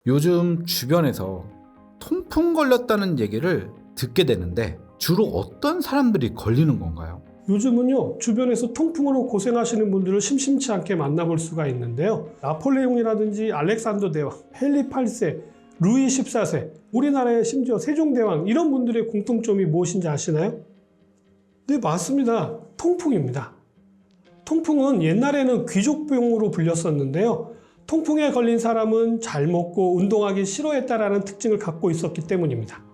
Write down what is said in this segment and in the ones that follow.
요즘 주변에서 통풍 걸렸다는 얘기를 듣게 되는데 주로 어떤 사람들이 걸리는 건가요? 요즘은요, 주변에서 통풍으로 고생하시는 분들을 심심치 않게 만나볼 수가 있는데요. 나폴레옹이라든지 알렉산더 대왕, 헨리 8세, 루이 14세, 우리나라의 심지어 세종대왕, 이런 분들의 공통점이 무엇인지 아시나요? 네, 맞습니다. 통풍입니다. 통풍은 옛날에는 귀족병으로 불렸었는데요. 통풍에 걸린 사람은 잘 먹고 운동하기 싫어했다라는 특징을 갖고 있었기 때문입니다.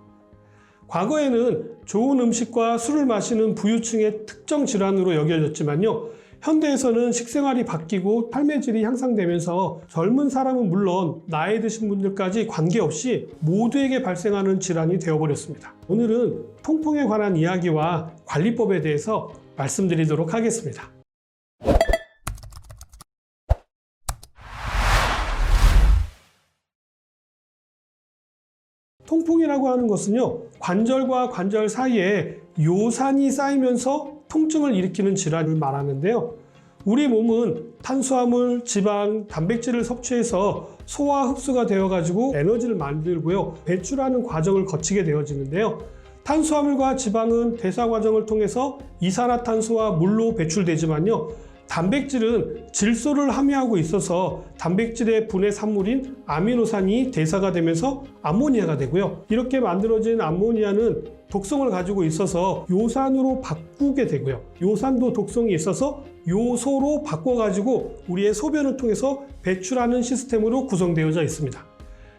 과거에는 좋은 음식과 술을 마시는 부유층의 특정 질환으로 여겨졌지만요. 현대에서는 식생활이 바뀌고 삶의 질이 향상되면서 젊은 사람은 물론 나이 드신 분들까지 관계없이 모두에게 발생하는 질환이 되어버렸습니다. 오늘은 통풍에 관한 이야기와 관리법에 대해서 말씀드리도록 하겠습니다. 통풍이라고 하는 것은요, 관절과 관절 사이에 요산이 쌓이면서 통증을 일으키는 질환을 말하는데요. 우리 몸은 탄수화물, 지방, 단백질을 섭취해서 소화 흡수가 되어가지고 에너지를 만들고요, 배출하는 과정을 거치게 되어지는데요. 탄수화물과 지방은 대사 과정을 통해서 이산화탄소와 물로 배출되지만요, 단백질은 질소를 함유하고 있어서 단백질의 분해 산물인 아미노산이 대사가 되면서 암모니아가 되고요. 이렇게 만들어진 암모니아는 독성을 가지고 있어서 요산으로 바꾸게 되고요. 요산도 독성이 있어서 요소로 바꿔가지고 우리의 소변을 통해서 배출하는 시스템으로 구성되어져 있습니다.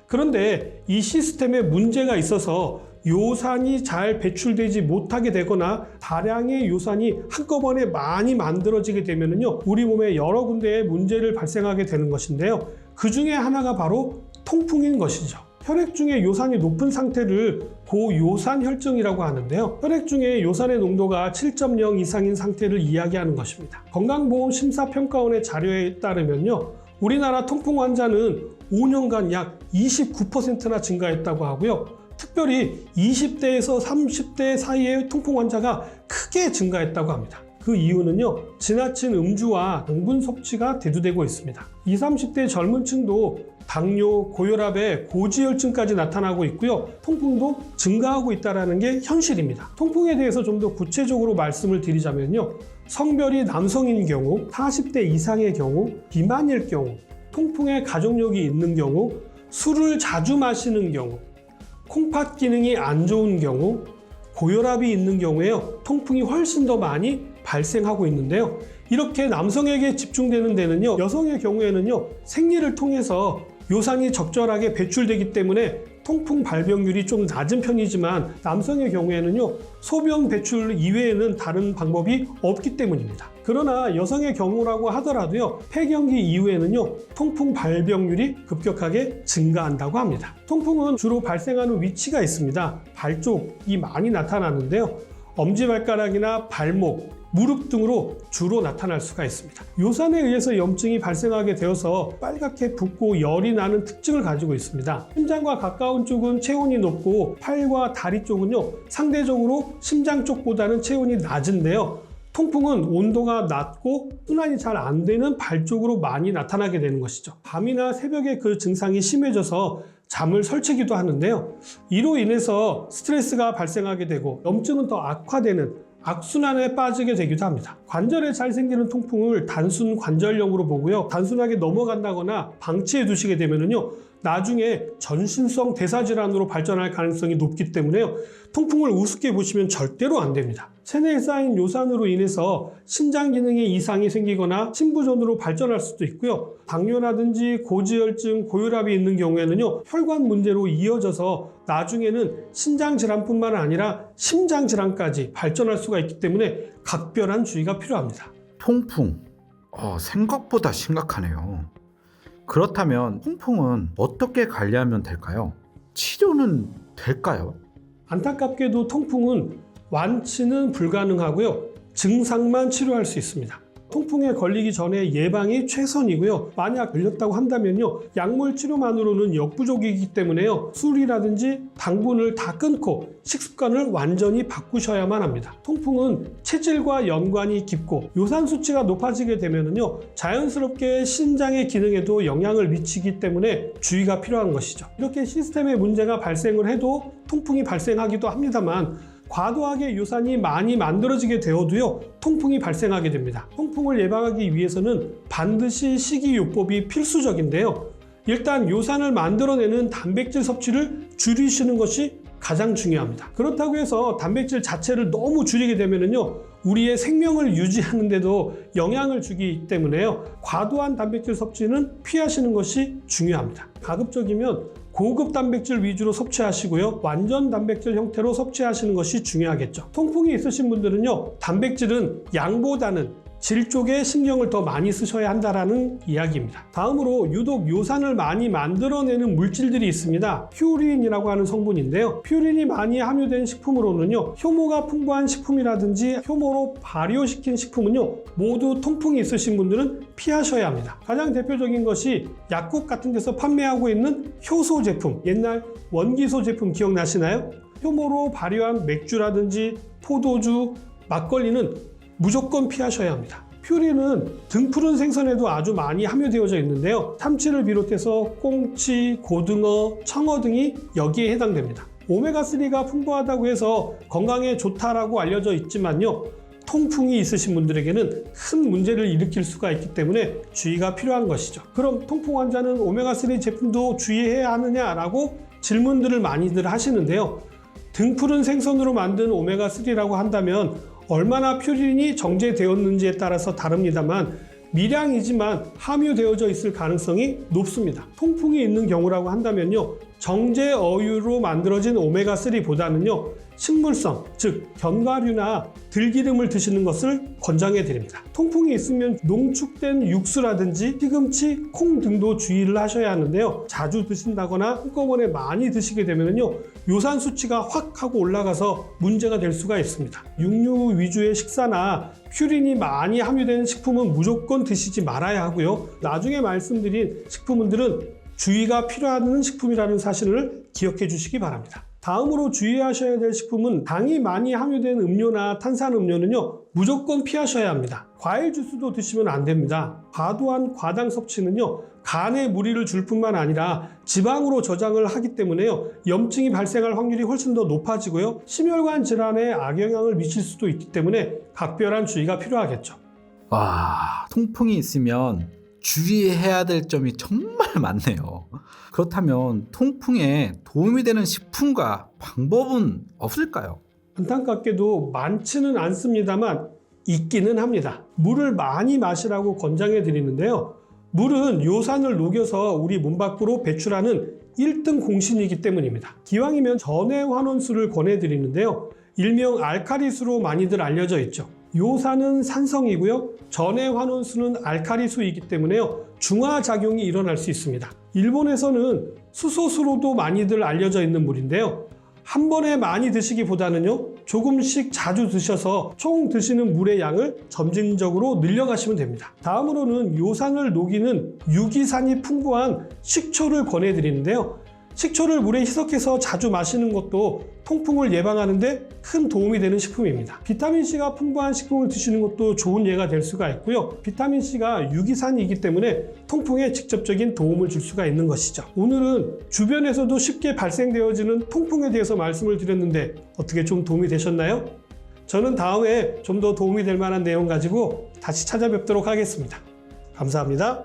그런데 이 시스템에 문제가 있어서 요산이 잘 배출되지 못하게 되거나 다량의 요산이 한꺼번에 많이 만들어지게 되면요, 우리 몸에 여러 군데에 문제를 발생하게 되는 것인데요. 그 중에 하나가 바로 통풍인 것이죠. 혈액 중에 요산이 높은 상태를 고요산혈증이라고 하는데요. 혈액 중에 요산의 농도가 7.0 이상인 상태를 이야기하는 것입니다. 건강보험심사평가원의 자료에 따르면요, 우리나라 통풍 환자는 5년간 약 29%나 증가했다고 하고요. 특별히 20대에서 30대 사이의 통풍 환자가 크게 증가했다고 합니다. 그 이유는요, 지나친 음주와 당분 섭취가 대두되고 있습니다. 20, 30대 젊은 층도 당뇨, 고혈압에 고지혈증까지 나타나고 있고요. 통풍도 증가하고 있다는 게 현실입니다. 통풍에 대해서 좀 더 구체적으로 말씀을 드리자면요. 성별이 남성인 경우, 40대 이상의 경우, 비만일 경우, 통풍에 가족력이 있는 경우, 술을 자주 마시는 경우, 콩팥 기능이 안 좋은 경우, 고혈압이 있는 경우에요, 통풍이 훨씬 더 많이 발생하고 있는데요. 이렇게 남성에게 집중되는 데는요, 여성의 경우에는요, 생리를 통해서 요산이 적절하게 배출되기 때문에 통풍 발병률이 좀 낮은 편이지만 남성의 경우에는요, 소변 배출 이외에는 다른 방법이 없기 때문입니다. 그러나 여성의 경우라고 하더라도요, 폐경기 이후에는요, 통풍 발병률이 급격하게 증가한다고 합니다. 통풍은 주로 발생하는 위치가 있습니다. 발 쪽이 많이 나타나는데요, 엄지발가락이나 발목, 무릎 등으로 주로 나타날 수가 있습니다. 요산에 의해서 염증이 발생하게 되어서 빨갛게 붓고 열이 나는 특징을 가지고 있습니다. 심장과 가까운 쪽은 체온이 높고 팔과 다리 쪽은요, 상대적으로 심장 쪽보다는 체온이 낮은데요. 통풍은 온도가 낮고 순환이 잘 안 되는 발 쪽으로 많이 나타나게 되는 것이죠. 밤이나 새벽에 그 증상이 심해져서 잠을 설치기도 하는데요. 이로 인해서 스트레스가 발생하게 되고 염증은 더 악화되는 악순환에 빠지게 되기도 합니다. 관절에 잘 생기는 통풍을 단순 관절염으로 보고요, 단순하게 넘어간다거나 방치해 두시게 되면요, 나중에 전신성 대사질환으로 발전할 가능성이 높기 때문에요, 통풍을 우습게 보시면 절대로 안 됩니다. 체내에 쌓인 요산으로 인해서 신장 기능에 이상이 생기거나 심부전으로 발전할 수도 있고요. 당뇨라든지 고지혈증, 고혈압이 있는 경우에는요, 혈관 문제로 이어져서 나중에는 신장 질환뿐만 아니라 심장 질환까지 발전할 수가 있기 때문에 각별한 주의가 필요합니다. 통풍, 생각보다 심각하네요. 그렇다면 통풍은 어떻게 관리하면 될까요? 치료는 될까요? 안타깝게도 통풍은 완치는 불가능하고요, 증상만 치료할 수 있습니다. 통풍에 걸리기 전에 예방이 최선이고요. 만약 걸렸다고 한다면요, 약물 치료만으로는 역부족이기 때문에요, 술이라든지 당분을 다 끊고 식습관을 완전히 바꾸셔야만 합니다. 통풍은 체질과 연관이 깊고 요산 수치가 높아지게 되면요, 자연스럽게 신장의 기능에도 영향을 미치기 때문에 주의가 필요한 것이죠. 이렇게 시스템에 문제가 발생을 해도 통풍이 발생하기도 합니다만, 과도하게 요산이 많이 만들어지게 되어도요, 통풍이 발생하게 됩니다. 통풍을 예방하기 위해서는 반드시 식이요법이 필수적인데요. 일단 요산을 만들어내는 단백질 섭취를 줄이시는 것이 가장 중요합니다. 그렇다고 해서 단백질 자체를 너무 줄이게 되면요, 우리의 생명을 유지하는 데도 영향을 주기 때문에요, 과도한 단백질 섭취는 피하시는 것이 중요합니다. 가급적이면 고급 단백질 위주로 섭취하시고요, 완전 단백질 형태로 섭취하시는 것이 중요하겠죠. 통풍이 있으신 분들은요, 단백질은 양보다는 질 쪽에 신경을 더 많이 쓰셔야 한다는 이야기입니다. 다음으로 유독 요산을 많이 만들어내는 물질들이 있습니다. 퓨린이라고 하는 성분인데요, 퓨린이 많이 함유된 식품으로는요, 효모가 풍부한 식품이라든지 효모로 발효시킨 식품은요, 모두 통풍이 있으신 분들은 피하셔야 합니다. 가장 대표적인 것이 약국 같은 데서 판매하고 있는 효소 제품, 옛날 원기소 제품 기억나시나요? 효모로 발효한 맥주라든지 포도주, 막걸리는 무조건 피하셔야 합니다. 퓨린은 등푸른 생선에도 아주 많이 함유되어져 있는데요, 참치를 비롯해서 꽁치, 고등어, 청어 등이 여기에 해당됩니다. 오메가3가 풍부하다고 해서 건강에 좋다라고 알려져 있지만요, 통풍이 있으신 분들에게는 큰 문제를 일으킬 수가 있기 때문에 주의가 필요한 것이죠. 그럼 통풍 환자는 오메가3 제품도 주의해야 하느냐라고 질문들을 많이들 하시는데요, 등푸른 생선으로 만든 오메가3라고 한다면 얼마나 퓨린이 정제되었는지에 따라서 다릅니다만 미량이지만 함유되어져 있을 가능성이 높습니다. 통풍이 있는 경우라고 한다면요, 정제 어유로 만들어진 오메가3보다는요, 식물성, 즉 견과류나 들기름을 드시는 것을 권장해 드립니다. 통풍이 있으면 농축된 육수라든지 시금치, 콩 등도 주의를 하셔야 하는데요, 자주 드신다거나 한꺼번에 많이 드시게 되면요, 요산 수치가 확 하고 올라가서 문제가 될 수가 있습니다. 육류 위주의 식사나 퓨린이 많이 함유된 식품은 무조건 드시지 말아야 하고요, 나중에 말씀드린 식품들은 주의가 필요한 식품이라는 사실을 기억해 주시기 바랍니다. 다음으로 주의하셔야 될 식품은 당이 많이 함유된 음료나 탄산음료는요, 무조건 피하셔야 합니다. 과일 주스도 드시면 안 됩니다. 과도한 과당 섭취는요, 간에 무리를 줄 뿐만 아니라 지방으로 저장을 하기 때문에요, 염증이 발생할 확률이 훨씬 더 높아지고요, 심혈관 질환에 악영향을 미칠 수도 있기 때문에 각별한 주의가 필요하겠죠. 와, 통풍이 있으면 주의해야 될 점이 정말 많네요. 그렇다면 통풍에 도움이 되는 식품과 방법은 없을까요? 안타깝게도 많지는 않습니다만 있기는 합니다. 물을 많이 마시라고 권장해 드리는데요, 물은 요산을 녹여서 우리 몸 밖으로 배출하는 1등 공신이기 때문입니다. 기왕이면 전해환원수를 권해드리는데요, 일명 알카리수로 많이들 알려져 있죠. 요산은 산성이고요, 전해환원수는 알카리수이기 때문에요, 중화작용이 일어날 수 있습니다. 일본에서는 수소수로도 많이들 알려져 있는 물인데요, 한 번에 많이 드시기보다는요, 조금씩 자주 드셔서 총 드시는 물의 양을 점진적으로 늘려가시면 됩니다. 다음으로는 요산을 녹이는 유기산이 풍부한 식초를 권해드리는데요, 식초를 물에 희석해서 자주 마시는 것도 통풍을 예방하는 데 큰 도움이 되는 식품입니다. 비타민C가 풍부한 식품을 드시는 것도 좋은 예가 될 수가 있고요, 비타민C가 유기산이기 때문에 통풍에 직접적인 도움을 줄 수가 있는 것이죠. 오늘은 주변에서도 쉽게 발생되어지는 통풍에 대해서 말씀을 드렸는데 어떻게 좀 도움이 되셨나요? 저는 다음에 좀 더 도움이 될 만한 내용 가지고 다시 찾아뵙도록 하겠습니다. 감사합니다.